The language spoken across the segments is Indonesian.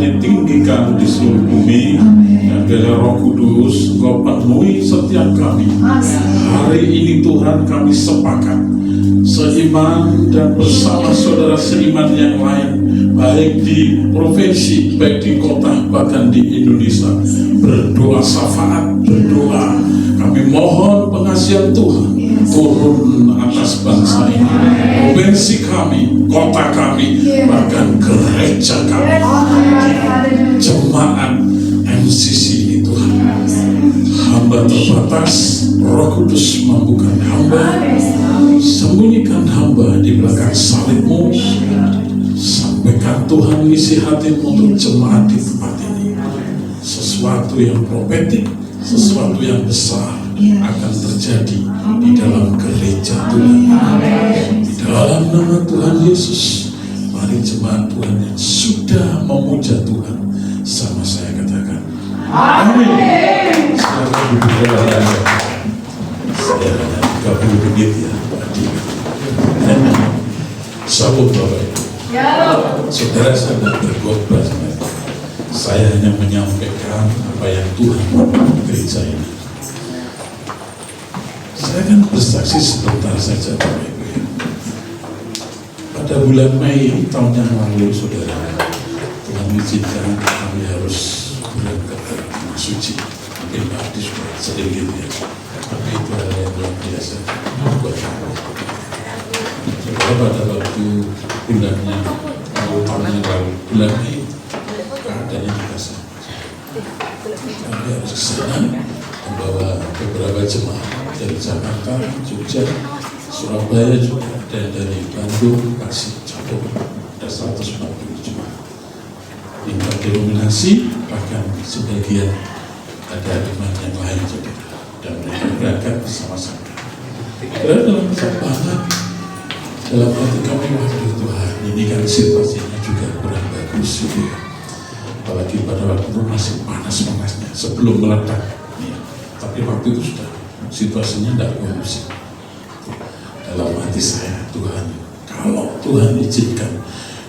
ditinggikan di seluruh bumi. Dan biarlah Roh Kudus Engkau penuhi setiap kami. Hari ini Tuhan kami sepakat seiman dan bersama saudara seiman yang lain, baik di provinsi, baik di kota, bahkan di Indonesia, berdoa syafaat, berdoa kami mohon pengasihan Tuhan turun atas bangsa ini, provinsi kami, kota kami, bahkan gereja kami, jemaat MCC ini. Tuhan, hamba terbatas, Roh Kudus mampukan hamba, sembunyikan hamba di belakang salib-Mu, sampaikan Tuhan isi hati-Mu untuk jemaat di tempat ini. Sesuatu yang profetik, sesuatu yang besar akan terjadi di dalam gereja Tuhan. Di dalam nama Tuhan Yesus, mari jemaat Tuhan yang sudah memuja Tuhan sama saya katakan amin. Silakan duduk. Saya hanya 30 menit ya, Salam Bapak Ibu. Saudara, saya tidak berkhotbah, saya hanya menyampaikan apa yang Tuhan di gereja ini. Saya akan bersaksi sebentar saja Bapak Ibu. Pada bulan Mei tahun yang lalu, saudara, Tuhan izinkan kami harus berangkat ke Tanah Suci. Mungkin Pak Adi sudah sedikit ya, tapi itu hal yang luar biasa buat kami. Saudara, pada waktu bulannya tahun yang lalu, bulan Mei, keadaannya biasa. Kami harus ke sana membawa beberapa jemaah dari Jakarta, Jogja, Surabaya juga, dan dari Bandung, Bekasi, Campur, ada 140 jemaah. Lintas denominasi, bahkan sebagian ada iman yang lain juga, dan mereka berangkat bersama-sama. Dan dalam perkembangan, dalam hati kami waktu Tuhan, ini kan situasinya juga kurang bagus gitu ya. Apalagi pada waktu itu masih panas-panasnya sebelum meledak ya. Tapi waktu itu sudah situasinya tidak kondusif. Dalam hati saya, Tuhan, kalau Tuhan izinkan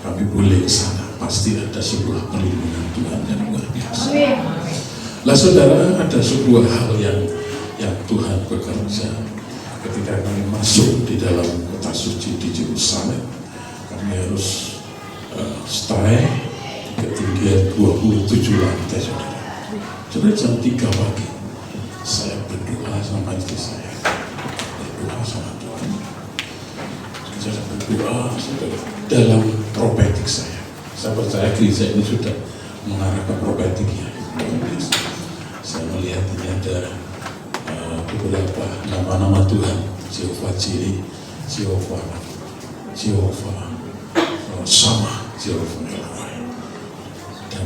kami boleh ke sana, pasti ada sebuah perlindungan Tuhan yang luar biasa. Lah saudara, ada sebuah hal yang Tuhan bekerja ketika kami masuk di dalam kota suci di Yerusalem. Kami harus stay di ketinggian 27 lantai, saudara. Jadi jam 3 pagi saya berdoa sama istri saya, berdoa sama Tuhan. Saya berdoa dalam profetik saya. Saya percaya gereja ini sudah mengarah ke profetik ya. Saya melihat ini ada beberapa nama-nama Tuhan, Jehovah Jireh, Jehovah Sama, Jehovah Elroy. Dan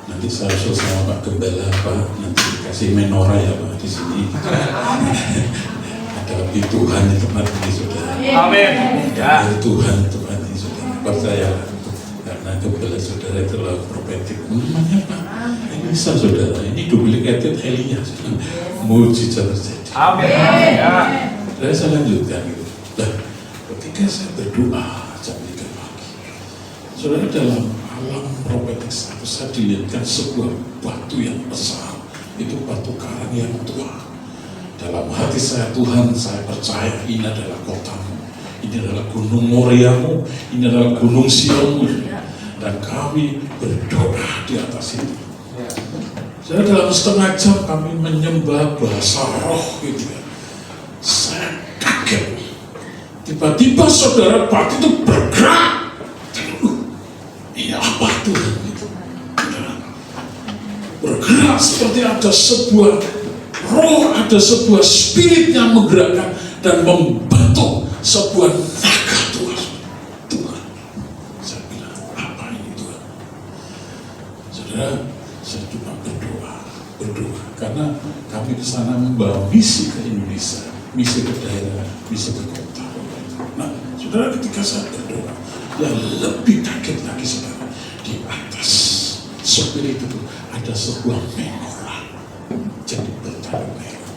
nanti saya usul sama Pak Gembala, Pak, nanti kasih menorah ya Pak di sini. Ada lebih Tuhan di tempat ini, saudara. Amin. Ya. Tuhan ini, saudara. Percaya, karena Gembala saudara itulah profetik. Namanya Pak Elisa, saudara. Ini duplicated Elia, mujizat terjadi. Amin. Ya. Saya lanjutkan gitu. Nah, ketika saya berdoa jam 3 pagi, saudara, dalam alam profetik saya dilihatkan sebuah batu yang besar. Itu batu karang yang tua. Dalam hati saya, Tuhan, saya percaya ini adalah kotamu, ini adalah gunung Moriamu, ini adalah gunung Sionmu, dan kami berdoa di atas itu. Jadi dalam setengah jam kami menyembah bahasa roh gitu ya. Saya kaget. Tiba-tiba saudara, batu itu bergerak. Ini apa Tuhan? Bergerak seperti ada sebuah roh, ada sebuah spirit yang menggerakkan dan membentuk sebuah naga Tuhan. Saya bilang, apa ini Tuhan? Saudara, saya cuma berdoa, karena kami ke sana membawa misi ke Indonesia, misi ke daerah, misi ke kota. Nah, saudara, ketika saya berdoa, yang lebih kaget lagi, saudara, di atas spirit itu ada sebuah menorah, jadi bertanda merah.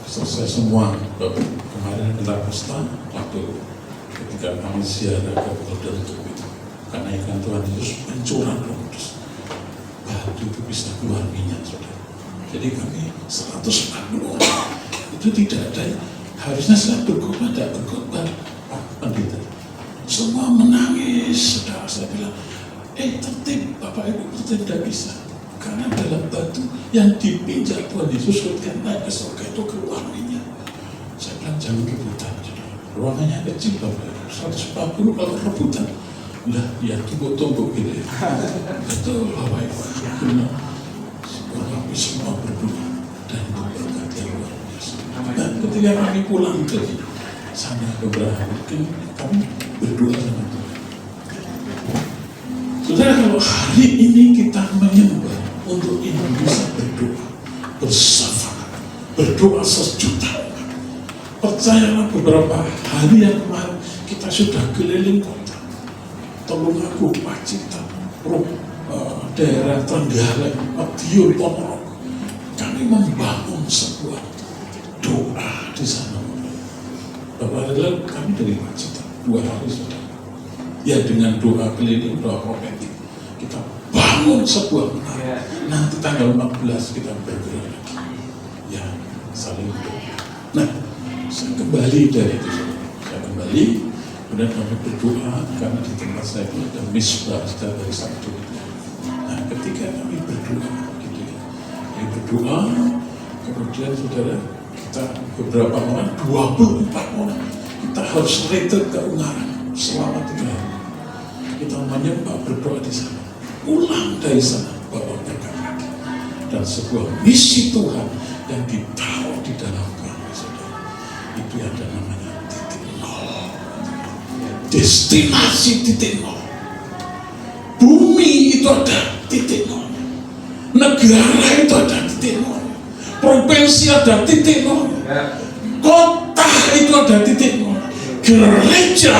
Selesai semua, kemarin kita pesta waktu ketika kami ziarah ke Golden Tube itu, kenaikan Tuhan Yesus pencurah Roh Kudus. Batu itu bisa keluar minyak, saudara. Jadi kami 140 orang itu tidak ada, harusnya saya berkhotbah, tidak berkhotbah, Pak Pendeta. Semua menangis, saudara. Saya bilang, tertib, Bapak Ibu, tertib, tidak bisa. Karena dalam batu yang dipinjak Tuhan Yesus ketika naik ke surga itu keluar minyak. Saya bilang jangan rebutan, saudara. Ruangannya kecil, Bapak Ibu, 140 kalau rebutan. Lah, ya tumbuk-tumbuk gitu ya. Betul, Bapak Ibu. Benar. Kami semua berdoa dan berkat yang luar biasa. Nah, ketika kami pulang ke sana beberapa hari, kami berdoa sama Tuhan. Saudara, kalau hari ini kita menyembah untuk Indonesia, berdoa bersama, berdoa sejuta umat. Percayalah, beberapa hari yang kemarin kita sudah keliling kota Tulungagung, Pacitan, daerah Trenggalek, Madiun, Ponorogo. Kami membangun sebuah doa di sana. Bapak adalah kami dari Pacitan 2 hari sudah. Ya, dengan doa keliling, doa prophetik, kita bangun sebuah menara. Nanti tanggal 14 kita bergerak lagi. Ya, saling doa. Nah, saya kembali dari itu. Saya kembali, kemudian kami berdoa karena di tempat saya itu ada misbah dari Sabtu. Nah, ketika kami berdoa, gitu ya, kami berdoa, kemudian saudara, kita beberapa orang, 24 orang, kita harus retret ke Ungaran selama 3 hari. Kita menyembah, berdoa di sana. Pulang dari sana, bawa berkat lagi. Dan sebuah misi Tuhan yang ditaruh di dalam kami, saudara. Itu yang ada namanya titik nol. Destinasi titik nol. Bumi itu ada titik nol. Negara itu ada titik nol. Provinsi ada titik nol. Kota itu ada titik nol. Gereja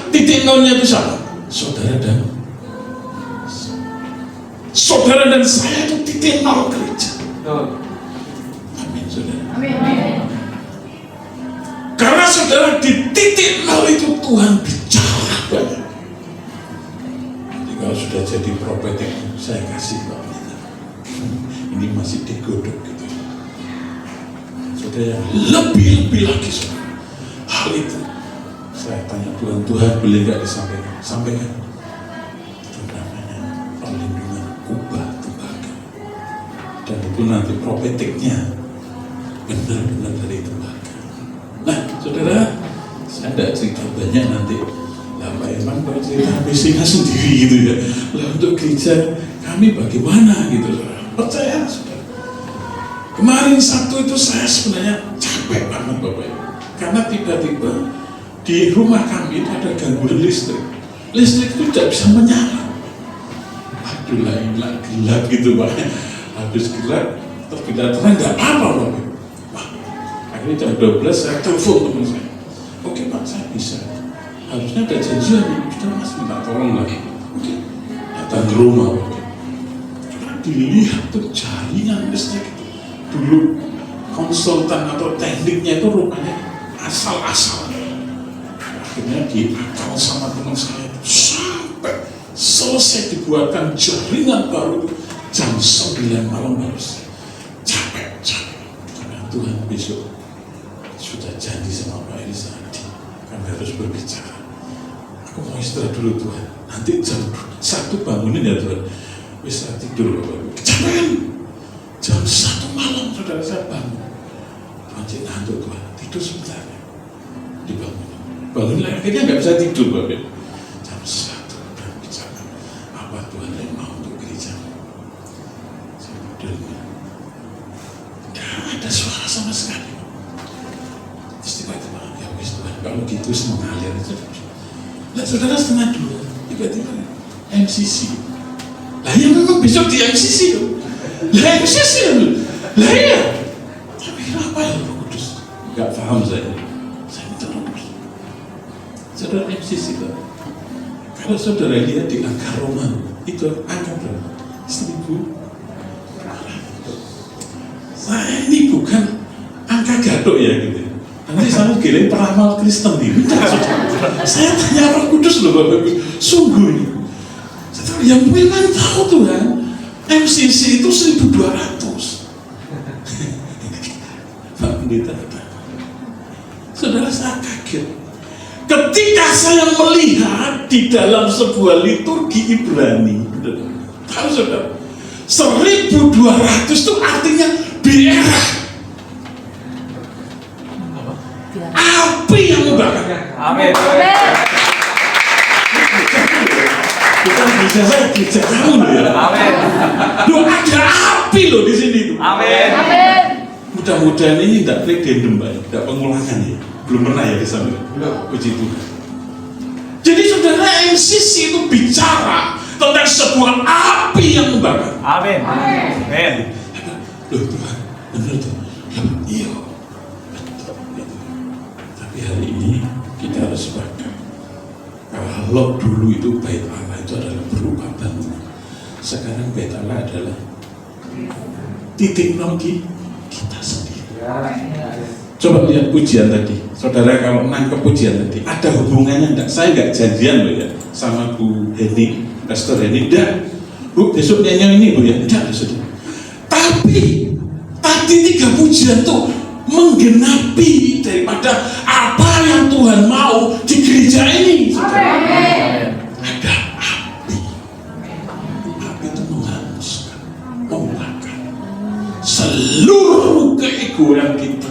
titik nolnya itu siapa? Saudara dan saya itu titik nol gereja. Amin, saudara. Amin. Karena saudara di titik nol itu Tuhan bicara banyak. Jadi kalau sudah jadi prophetik, saya kasih Pak Pendeta. Ini masih digodok gitu. Saudara, lebih lagi saudara. Hal itu saya tanya Tuhan boleh nggak disampaikan? Sampaikan. Itu namanya perlindungan kubah tembaga. Dan itu nanti prophetiknya benar-benar dari tembaga. Nah, saudara, saya tidak cerita banyak nanti. Lah, Pak Irman kalau cerita misinya sendiri gitu ya. Lah, untuk gereja kami bagaimana gitu, saudara? Percaya, saudara. Kemarin Sabtu itu saya sebenarnya capek banget, Bapak Ibu. Karena tiba-tiba di rumah kami itu ada gangguan listrik. Listrik itu tidak bisa menyala. Aduh, gelap gitu Pak. Habis gelap, terbilang terang, nggak apa-apa Bapak. Wah, akhirnya jam 12 saya telepon teman saya. Oke Pak, saya bisa. Harusnya ada janjian, sudah Mas minta tolong lagi. Oke, datang ke rumah Bapak. Coba dilihat tuh jaringan listrik itu. Dulu konsultan atau tekniknya itu rupanya asal-asal. Akhirnya diakal sama teman saya sampai selesai dibuatkan jaringan baru jam 9 malam harus. Capek karena Tuhan besok sudah janji sama Pak Elisadi kami harus berbicara. Aku mau istirahat dulu Tuhan, nanti jam 1 bangunin ya Tuhan. Bisa tidur Bapak, kecapean. Jam 1 malam saudara saya bangun. Tuhan cik ngantuk Tuhan, tidur sebentar dibangun. Bangun lagi, akhirnya nggak bisa tidur Bapak. Jam 1 udah bicara apa Tuhan yang mau untuk gereja. Saya modelnya nggak ada suara sama sekali. Terus tiba-tiba ya wis Tuhan, kalau gitu semua ngalir aja. Nah saudara, 1:30 tiba-tiba MCC. Lah ya memang besok di MCC loh. Lah MCC loh. Lah iya. Tapi kenapa ya Roh Kudus? Nggak paham saya. Saya minta Roh Kudus. Saudara MCC itu, kalau saudara lihat di angka Romawi itu angka berapa? 1000. Saya ini bukan angka gadok ya gitu. Nanti saya kira peramal Kristen ini. Saya tanya Roh Kudus loh Bapak Ibu, sungguh ini. yang memang tahu Tuhan, MCC itu 1.200. Pak Pendeta, saudara, saya kaget ketika saya melihat di dalam sebuah liturgi Ibrani. Tahu saudara, 1.200 itu artinya biara, api yang membakar. Amin. Bukan gereja saya, gereja kamu loh ya. Amin. Loh, ada api loh di sini tuh. Amin. Mudah-mudahan ini tidak redundant, Pak, tidak pengulangan ya. Belum pernah ya di sana. Puji Tuhan. Jadi saudara, MCC itu bicara tentang sebuah api yang membakar. Amin. Amin. Loh Tuhan, benar tuh. Iya. Tapi hari ini kita harus sepakat. Kalau dulu itu bait Allah itu adalah berupa bangunan, sekarang bait Allah adalah titik nol kita sendiri. Coba lihat pujian tadi, saudara, kalau nangkep pujian tadi, ada hubungannya enggak? Saya enggak janjian loh ya sama Bu Heni, Pastor Heni, enggak. Bu, besok nyanyi ini Bu ya, enggak besok. Tapi tadi 3 pujian tuh menggenapi daripada apa yang Tuhan mau di gereja ini. Amin. Ada api. Api itu menghanguskan, membakar seluruh keegoan kita,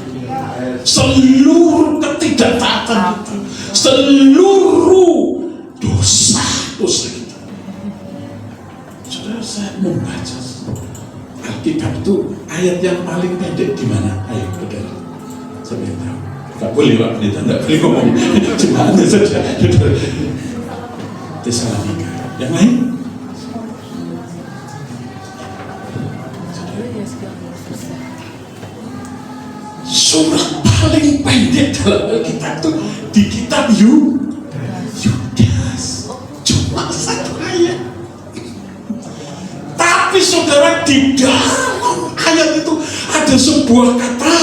seluruh ketidaktaatan kita, seluruh dosa-dosa kita. Saudara, saya membaca Alkitab itu ayat yang paling pendek di mana? Ayo, saudara. Saya ingin tahu. Enggak boleh Pak Pendeta, enggak boleh ngomong. Cuma Anda saja. Tesalonika. Yang lain? Surat paling pendek dalam Alkitab itu di kitab Yudas. Cuma 1 ayat. Tapi saudara, di dalam ayat itu ada sebuah kata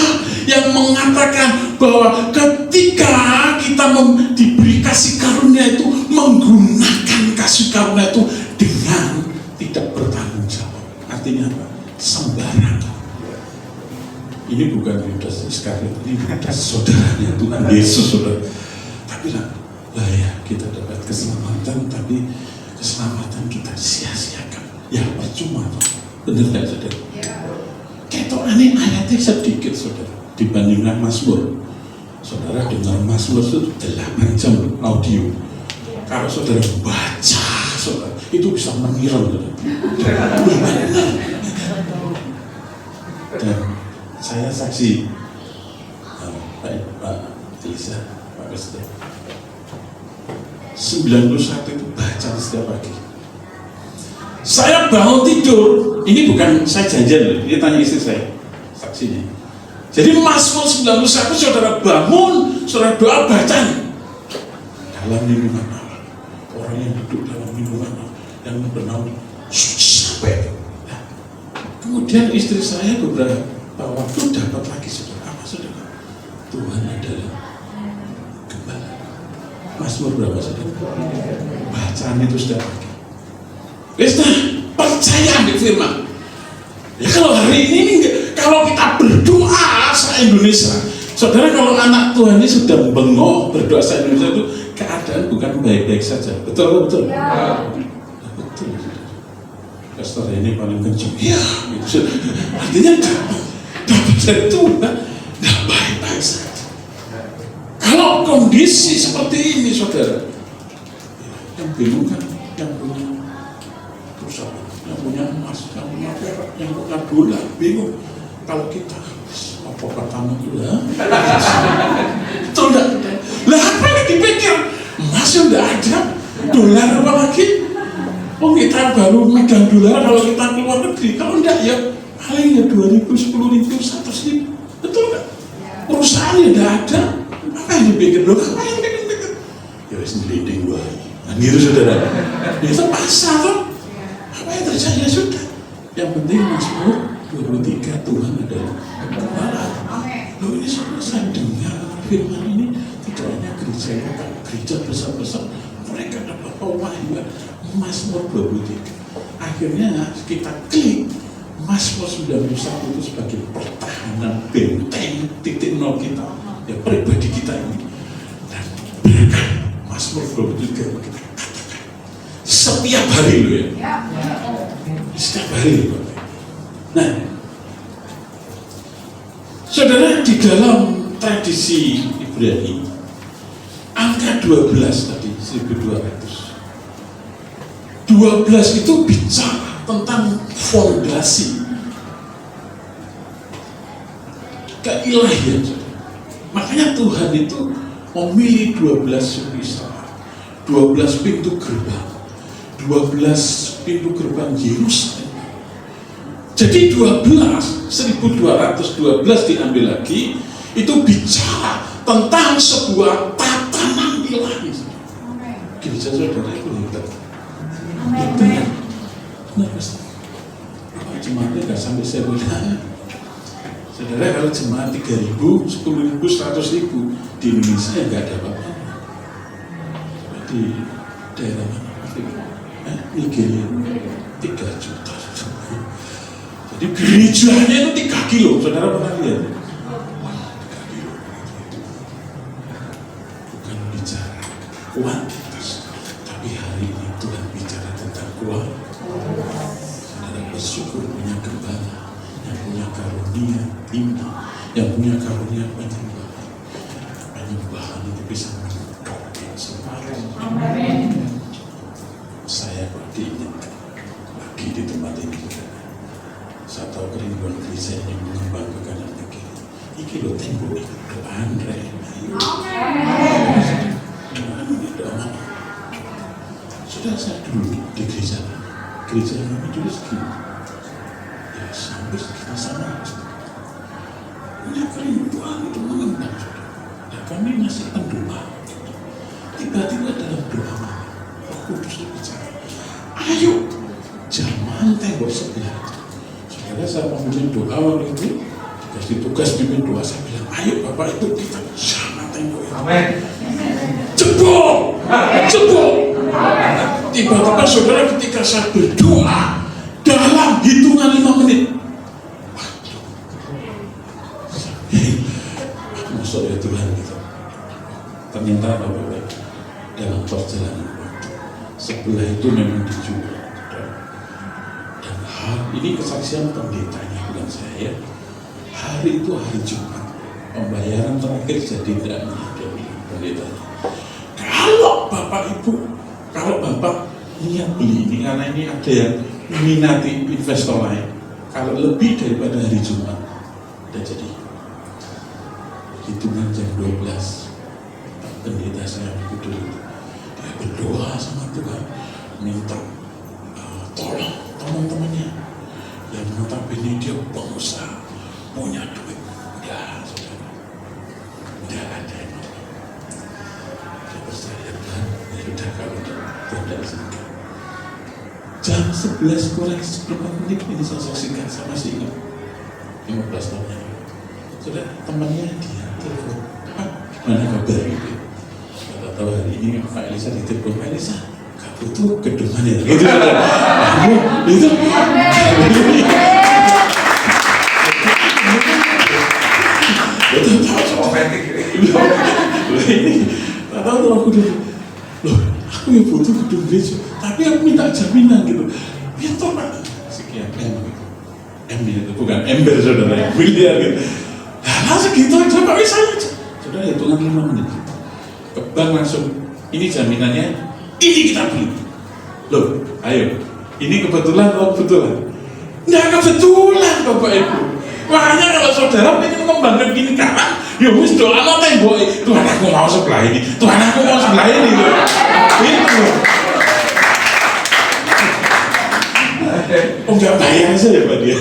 yang mengatakan bahwa ketika kita diberi kasih karunia itu, menggunakan kasih karunia itu dengan tidak bertanggung jawab. Artinya apa? Sembarangan. Ini bukan Yudas Iskariot, ini Yudas saudaranya Tuhan Yesus, saudara. Tapi lah ya, kita dapat keselamatan, tapi keselamatan kita sia-siakan. Ya percuma, benar nggak saudara? Ketok aneh ayatnya sedikit saudara dibandingkan Mazmur. Saudara dengar Mazmur itu 8 jam audio. Kalau saudara baca, saudara itu bisa mengiral, saudara. Dan saya saksi, Pak Tisa, Pak Presiden, 91 itu baca setiap pagi. Saya bangun tidur, ini bukan saya janjian loh, ini tanya istri saya, saksinya. Jadi Mazmur 91 saudara bangun, saudara doa baca dalam lindungan Allah. Orang yang duduk dalam lindungan Allah, yang bernaung sampai. Nah, kemudian istri saya beberapa waktu dapat lagi saudara, apa saudara? Tuhan adalah gembala. Mazmur berapa saudara? Bacaan itu sudah pagi. Percaya ambil firman. Ya kalau hari ini kalau kita berdoa se-Indonesia, saudara, kalau anak Tuhan ini sudah bengok berdoa se-Indonesia itu keadaan bukan baik-baik saja. Betul? Ya. Betul. Pastor ini paling kencang. Ya, gitu. Artinya dapat dari Tuhan, tidak baik-baik saja. Kalau kondisi seperti ini, saudara, yang bingung kan yang punya perusahaan, yang punya emas, yang punya perak, yang punya dolar, bingung. Kalau kita apa katamu gula, betul enggak? Lah apa yang dipikir? Emas sudah ada, dolar apa lagi? Oh kita baru megang dolar kalau kita keluar negeri. Kalau enggak ya paling ya 2.000, 10.000, 100.000. Betul enggak? Perusahaan ya udah ada. Apa yang dipikir? Loh apa yang dipikir? Ya wis ngelinding wae. Nah gitu saudara. Itu pasar tuh. Apa yang terjadi ya sudah. Yang penting Mazmur 23 Tuhan adalah gembala. Loh ini saya dengar firman ini tidak hanya gereja lokal, gereja besar-besar mereka dapat pewahyuan Mazmur 23. Akhirnya kita klik Mazmur 91 itu sebagai pertahanan benteng titik nol kita, ya pribadi kita ini. Dan Mazmur 23 kita katakan setiap hari loh ya. Setiap hari loh. Nah, saudara, di dalam tradisi Ibrani angka 12 tadi 1200 itu bicara tentang fondasi keilahian. Makanya Tuhan itu memilih 12 suku Israel, 12 pintu gerbang, 12 pintu gerbang Yerusalem. Jadi 12 diambil lagi, itu bicara tentang sebuah tatanan ilahi. Gereja saudara itu hebat. Benar. Kalau jemaatnya nggak sampai 1.000, saudara, kalau jemaat 3.000, 10.000, 100.000 di Indonesia nggak ada apa-apa. Di daerah mana? Nigeria 3 juta. Jadi gerejanya itu 3 kilo, saudara pernah lihat? 3 kilo. Bukan bicara kuantitas, tapi hari ini Tuhan bicara tentang kualitas. Saudara bersyukur punya gembala yang punya karunia iman, yang punya karunia penyembahan. Penyembahan itu bisa mendongeng separuh. Saya kok diingatkan lagi di tempat ini. Saya tahu kerinduan gereja ini mengembang ke kanan ke kiri. Iki lo tembok itu doaan Sudah saya dulu di gereja kami dulu segini. Ya sampai kita sama. Punya kerinduan itu mengembang. Dan kami masih berdoa. Tiba-tiba dalam doa Roh Kudus berbicara, ayo jangan tembok sebelah. Saudara, saya memimpin doa waktu itu, dikasih tugas pimpin doa, saya bilang, ayo Bapak itu kita jangan tembok. Amin. Jebol. Tiba-tiba saudara, ketika saya berdoa dalam hitungan 5 menit, maksud ya Tuhan gitu. Ternyata Bapak dalam perjalanan waktu sebelah itu memang dijual. Dan ini kesaksian pendetanya, bukan saya. Hari itu hari Jumat, pembayaran terakhir jadi tidak dari pendetanya. Kalau Bapak Ibu, kalau Bapak niat beli ini, karena ini ada yang minati investor lain, kalau lebih daripada hari Jumat, udah jadi hitungan jam 12. Pendeta saya begitu, dia berdoa sama Tuhan, minta tolong teman-temannya yang notabene dia pengusaha, punya duit, udah saudara, udah ada yang dia percaya Tuhan, ya udah kalau tidak singkat. Jam 11 kurang 10 menit ini saya saksikan, saya masih ingat 15 tahun yang lalu. Sudah temannya dia telepon, Pak, mana kabar itu? Tahu hari ini Pak Elisa ditelepon, Pak Elisa gak butuh gedungan ya gitu. Itu tahu aku dulu, loh aku yang butuh gedung gereja, tapi aku minta jaminan gitu. Ya toh Pak, sekian M itu bukan ember saudara, yang miliar gitu. Nah segitu aja Pak Elisa aja, saudara hitungan 5 menit. Ke bank langsung, ini jaminannya, ini kita beli. Loh, ayo, ini kebetulan atau kebetulan? Nggak kebetulan Bapak Ibu. Makanya kalau saudara ingin mengembangkan gini sekarang, ya wis doa lo tembok, Tuhan aku mau sebelah ini, Tuhan aku mau sebelah ini. Itu. Oh nggak bayar saja Pak dia.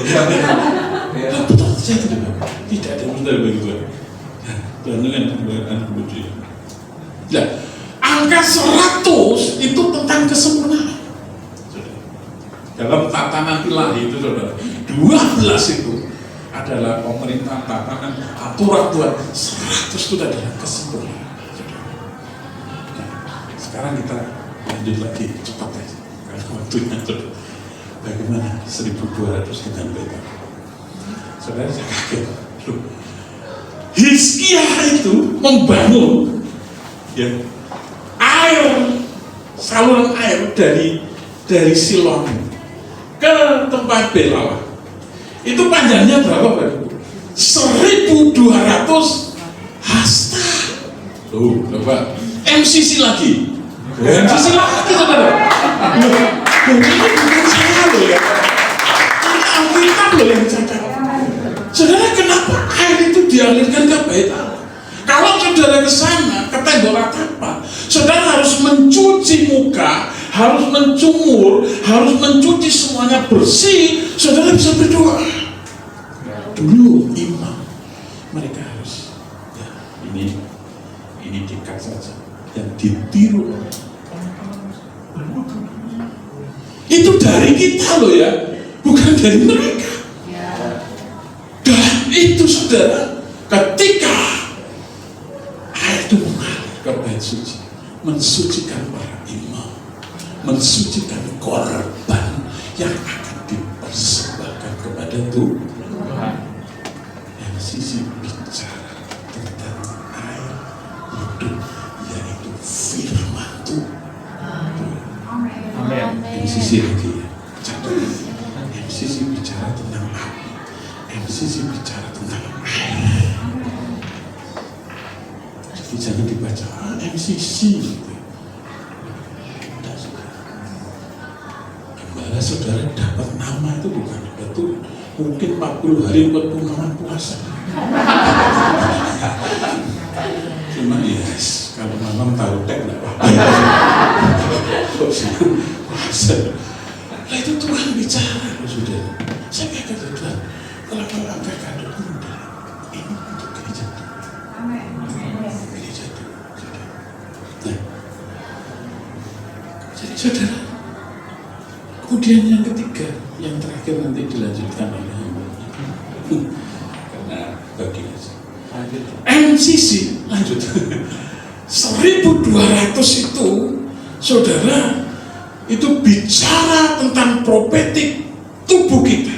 Betul saya tidak ada modal begitu. Tuhan dengan kemuliaan kemudian. Nah, angka 100 itu tentang kesempurnaan. Dalam tatanan ilahi itu saudara, 12 itu adalah pemerintah tatanan aturan Tuhan. 100 itu adalah kesempurnaan. Nah, sekarang kita lanjut lagi cepat aja. waktunya. Bagaimana 1.200 dengan peta? Saudara, saya kaget. Hizkia itu membangun ya, saluran air dari Silon ke tempat Belalah. Itu panjangnya berapa, Pak? 1.200 hasta. Coba MCC lagi. MCC lagi, saudara. Ini bukan saya loh ya. Ini Alkitab loh yang cacat. Saudara, kenapa air itu dialirkan ke Bait Allah? Kalau saudara ke sana, ke tembok ratapan, saudara harus mencuci muka, harus mencumur, harus mencuci semuanya bersih, saudara bisa berdoa. Dulu imam, mereka harus, ya, ini dekat saja, yang ditiru. Itu dari kita loh ya, bukan dari mereka. Dan itu saudara, ketika air itu mengalir ke bait suci, mensucikan para imam, mensucikan korban yang akan dipersembahkan kepada Tuhan. Yang sisi bicara tentang air hidup, yaitu firman Tuhan. Yang sisi lagi ya, catat. Yang sisi bicara tentang api, yang sisi bicara tentang air. Jadi jangan dibaca MCC gitu. Gembala saudara dapat nama itu bukan itu mungkin 40 hari 40 malam puasa. Cuma yes, kalau malam tahu tek nggak apa-apa. Puasa. Nah itu Tuhan bicara, saudara. Saya kaget Tuhan. Kalau angka kado muda ini untuk gereja. Gereja itu. Nah, jadi saudara. Kemudian yang ketiga, yang terakhir nanti dilanjutkan oleh hamba. Karena bagi MCC lanjut. 1.200 itu, saudara, itu bicara tentang profetik tubuh kita.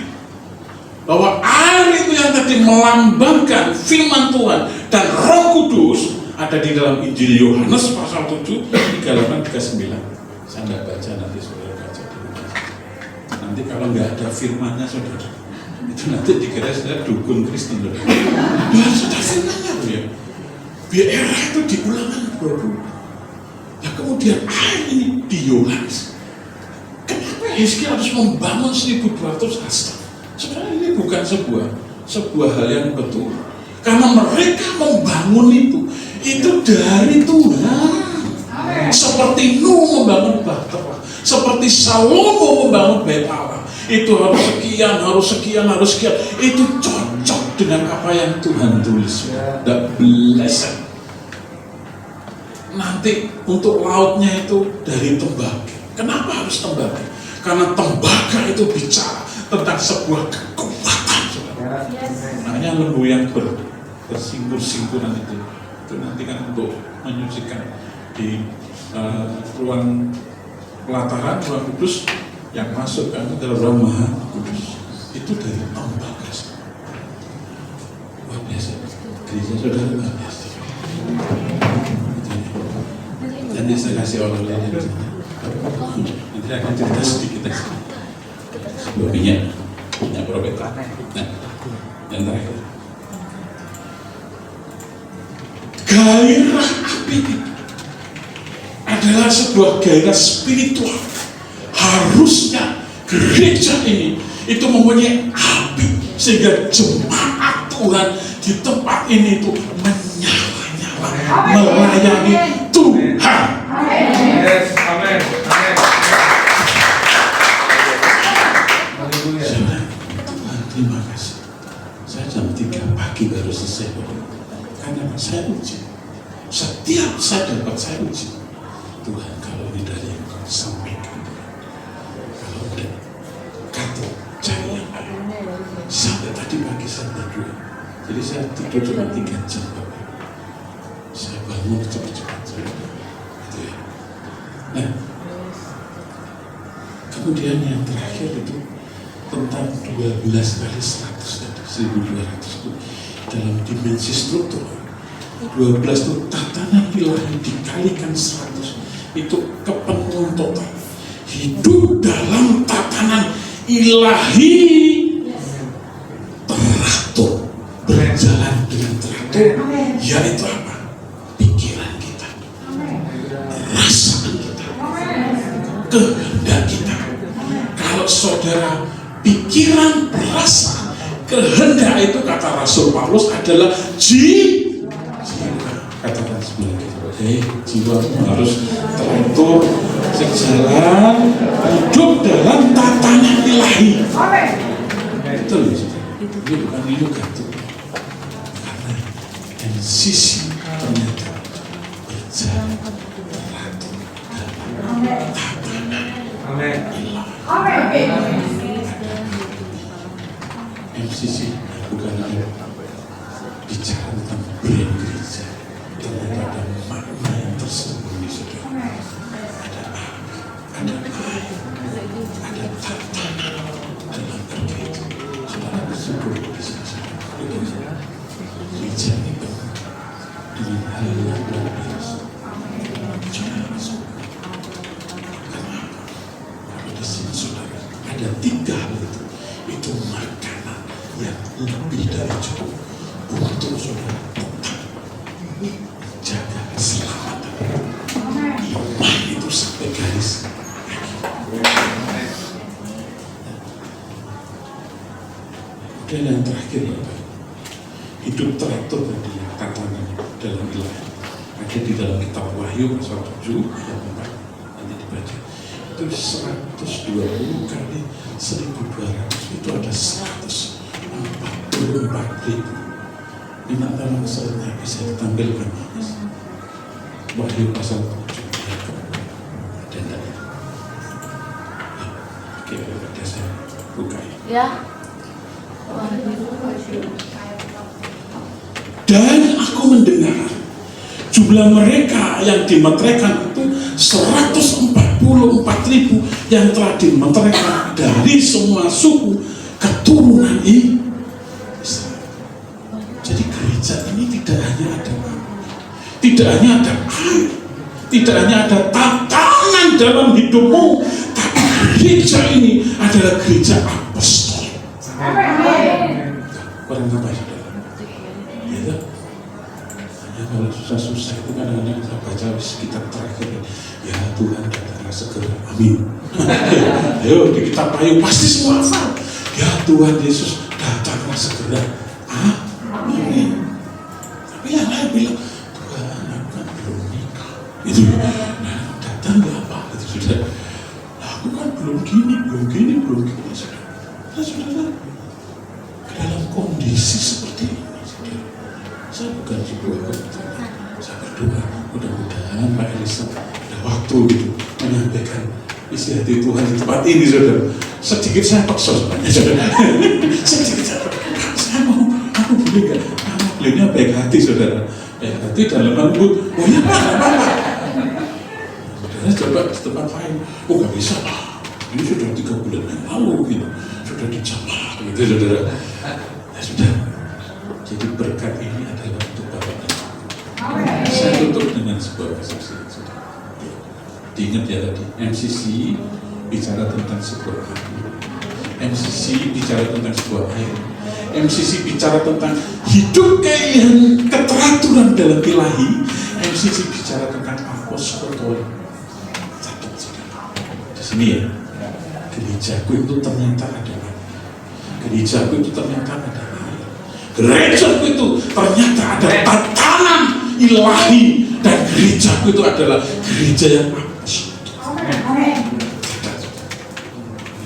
Bahwa air itu yang tadi melambangkan firman Tuhan dan Roh Kudus ada di dalam Injil Yohanes pasal 7, 38-39. Saya tidak baca, nanti saudara baca di rumah. Nanti kalau nggak ada firmannya saudara, itu nanti dikira saudara dukun Kristen. Harus ada firmannya loh ya. Biar era itu di Ulangan 20. Nah kemudian air ini di Yohanes. Kenapa Hizkia harus membangun 1.200 hasta? Sebenarnya ini bukan sebuah hal yang betul. Karena mereka membangun itu dari Tuhan. Seperti Nuh membangun Bahtera, seperti Salomo membangun Bait Allah. Itu harus sekian. Itu cocok dengan apa yang Tuhan tulis. The blessed. Nanti untuk lautnya itu dari tembaga. Kenapa harus tembaga? Karena tembaga itu bicara tentang sebuah kekuatan. Makanya lembu yang bersinggur-singguran itu nanti kan untuk menyucikan di ruang pelataran, ruang kudus yang masuk kan ke dalam ruang maha kudus. Itu dari tembaga. Luar biasa. Gereja saudara luar biasa. Nanti saya kasih oleh-olehnya. Nanti akan cerita sedikit aja. Sebuah minyak profeta. Nah, yang terakhir. Gairah api adalah sebuah gairah spiritual. Harusnya gereja ini itu mempunyai api sehingga jemaat Tuhan di tempat ini itu menyala-nyala melayani Tuhan. Yes, amin. Tuhan, terima kasih. Saya jam 3 pagi baru selesai. Karena saya uji. Setiap saya dapat saya uji. Tuhan, kalau ini dari yang kau sampaikan, kalau udah kata cari yang lain. Sampai tadi pagi saya tidur. Jadi saya tidur cuma 3 jam. Saya bangun cepat-cepat. Itu ya. Nah, Kemudian yang terakhir itu tentang 12 kali 100 tadi, 1200 itu dalam dimensi struktur. 12 itu tatanan ilahi dikalikan 100 itu kepenuhan total. Hidup dalam tatanan ilahi teratur, berjalan dengan teratur, yaitu apa? Pikiran kita, perasaan kita, kehendak kita. Kalau saudara pikiran, perasaan, kehendak itu kata Rasul Paulus adalah jiwa. Katakan sebelah kita, jiwa harus teratur, sejalan, hidup dalam tatanan ilahi. Betul ya, ini bukan yoga itu. Karena MCC ternyata berjalan teratur dalam tatanan ilahi. MCC bukan bicara tentang brand gereja, ternyata ada makna yang tersembunyi, saudara. Ada tatanan dalam gereja. Saudara bersyukur di sini. Gereja ini penuh dengan hal yang luar biasa. Saudara bersyukur. Kenapa? Karena di sini saudara ada 3 hal itu. Itu makanan yang lebih dari cukup untuk saudara tetap jaga keselamatan. Iman itu sampai garis. Dan yang terakhir, hidup teratur tadi tatanan dalam ilahi. Ada di dalam kitab Wahyu pasal 7 ayat 4, nanti dibaca. Itu 120 kali 1200, itu ada 144.000. Di antara masalahnya bisa ditampilkan. Wahyu pasal 7 ayat 4. Dan tadi. Oke, ada saya buka ya. Dan aku mendengar jumlah mereka yang dimeteraikan itu 144.000 yang telah dimeteraikan dari semua suku keturunan Israel. Jadi gereja ini tidak hanya ada air, tidak hanya ada tatanan dalam hidupmu, tapi gereja ini adalah gereja apostolik. Orang apa saudara? Ya, hanya kalau susah-susah itu kadang-kadang kita baca kitab terakhir, ya Tuhan datanglah segera, amin. Ayo di kitab Wahyu pasti semua hafal. Ya Tuhan Yesus datanglah segera, amin. Tapi yang lain bilang, Tuhan aku kan belum nikah. Itu, nah datang nggak apa? Itu sudah. Aku kan belum gini, saudara. Nah, saudara, dalam kondisi seperti ini, saudara, saya bukan sebuah kebetulan. Saya berdoa, mudah-mudahan Pak Elisa ada waktu gitu menyampaikan isi hati Tuhan di tempat ini, saudara. Sedikit saya paksa sebenarnya, saudara. Sedikit saya mau, aku boleh nggak? Beliaunya baik hati, saudara. Baik hati dalam lembut. Oh ya Pak, apa? Saudara coba di tempat lain. Oh nggak bisa Pak. Ini sudah 3 bulan yang lalu, gitu. Sudah dijamah, gitu, saudara. Ya sudah. Jadi berkat ini adalah untuk Bapak dan Ibu. Saya tutup dengan sebuah kesaksian, saudara. Diingat ya tadi, MCC bicara tentang sebuah hati. MCC bicara tentang sebuah air. MCC bicara tentang hidup keilihan, keteraturan dalam ilahi. MCC bicara tentang apostolik. Catat, saudara. Di sini ya. Gerejaku itu ternyata ada apa? Gerejaku itu ternyata ada air. Gerejaku itu ternyata ada tatanan ilahi. Dan gerejaku itu adalah gereja yang apostolik. Ini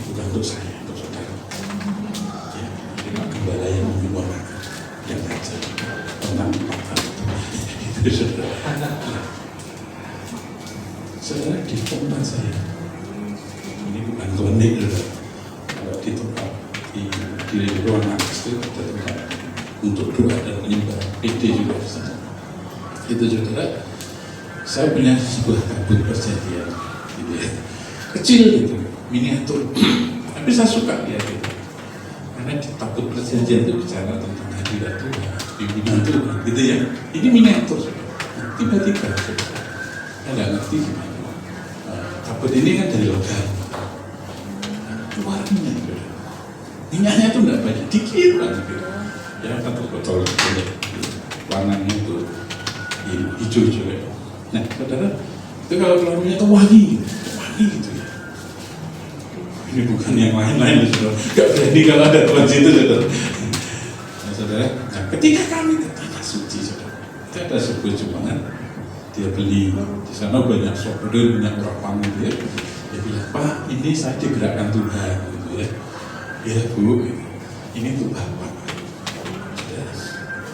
bukan untuk saya, untuk saudara. Ya, ini gembala yang menyuarakan yang ngajar tentang apa itu, saudara. Saudara, di tempat saya, ini bukan klinik, kalau di tempat di ruangan itu ada tempat untuk doa dan menyembah, PD juga saudara. Itu saudara, saya punya sebuah tabung perjanjian gitu ya, kecil gitu, miniatur. Tapi saya suka dia gitu. Karena di takut perjanjian itu bicara tentang hadirat Tuhan, bimbingan Tuhan, gitu ya. Ini miniatur. Tiba-tiba, saya nggak ngerti gimana. Takut ini kan dari logam. Keluar minyak, gitu. Minyaknya itu nggak banyak, dikit banget gitu. Ya satu botol gitu. Warnanya itu hijau-hijau ya. Nah, saudara, itu kalau keluar minyak itu wangi gitu ya. Ini bukan yang lain-lain, saudara. Gak berani kalau ada Tuhan situ, saudara. Nah, saudara, nah, ketika kami ke tanah suci, saudara, itu ada sebuah jemaat, dia beli di sana banyak souvenir, banyak orang dia. Dia bilang, Pak, ini saya digerakkan Tuhan, gitu ya. Ya Bu, ini tuh Bapak.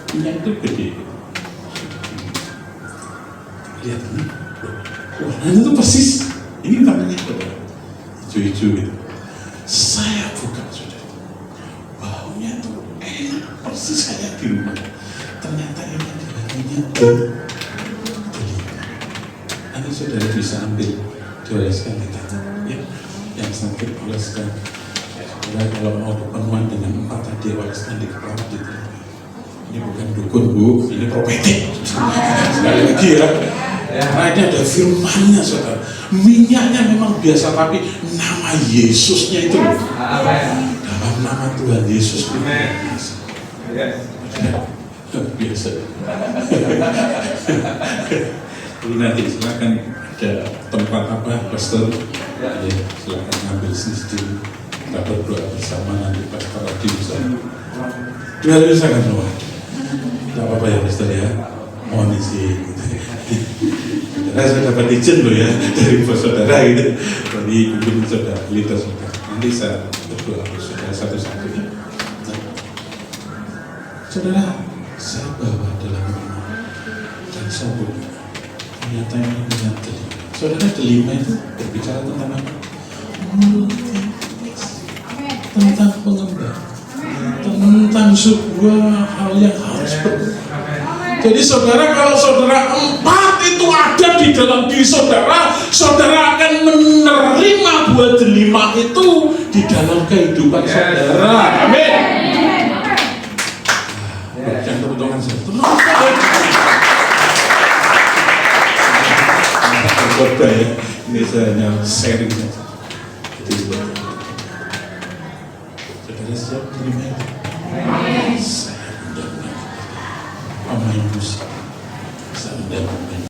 Minyak itu gede. Lihat ini, warnanya itu persis. Ini namanya apa? Hijau-hijau gitu. Saya buka sudah. Baunya itu enak, persis kayak di rumah. Ternyata ini adalah minyak beli. Nanti saudara bisa ambil, dioleskan di tangan. Ya, yang sakit oleskan. Saudara kalau mau kepenuhan dengan 4 tadi oleskan di kepala gitu. Ini bukan dukun Bu, ini profetik. Sekali lagi ya. Karena ini ada firmannya saudara. Minyaknya memang biasa tapi nama Yesusnya itu dalam nama Tuhan Yesus biasa. Jadi nanti silakan ada tempat apa pastor, ya, silakan ngambil sendiri. Kita berdoa bersama nanti pastor lagi bisa. Dua hari sangat doa. Tidak apa-apa ya pastor ya. Mohon izin. Saya dapat izin loh ya dari bos saudara gitu, dari pimpin saudara, leader saudara. Nanti saya berdoa saudara satu-satunya. Nah, saudara, saya bawa dalam rumah dan sabun. Ternyata ini punya telinga. Saudara, telinga itu berbicara tentang apa? Tentang pengembang, tentang sebuah hal yang harus berubah. Jadi saudara, kalau saudara 4 itu ada di dalam diri saudara, saudara akan menerima buah delima itu di dalam kehidupan saudara. Amin. Jangan tepuk tangan saya. Berkorban ya. Ini saya hanya sharing saja. Jadi saudara siap terima itu.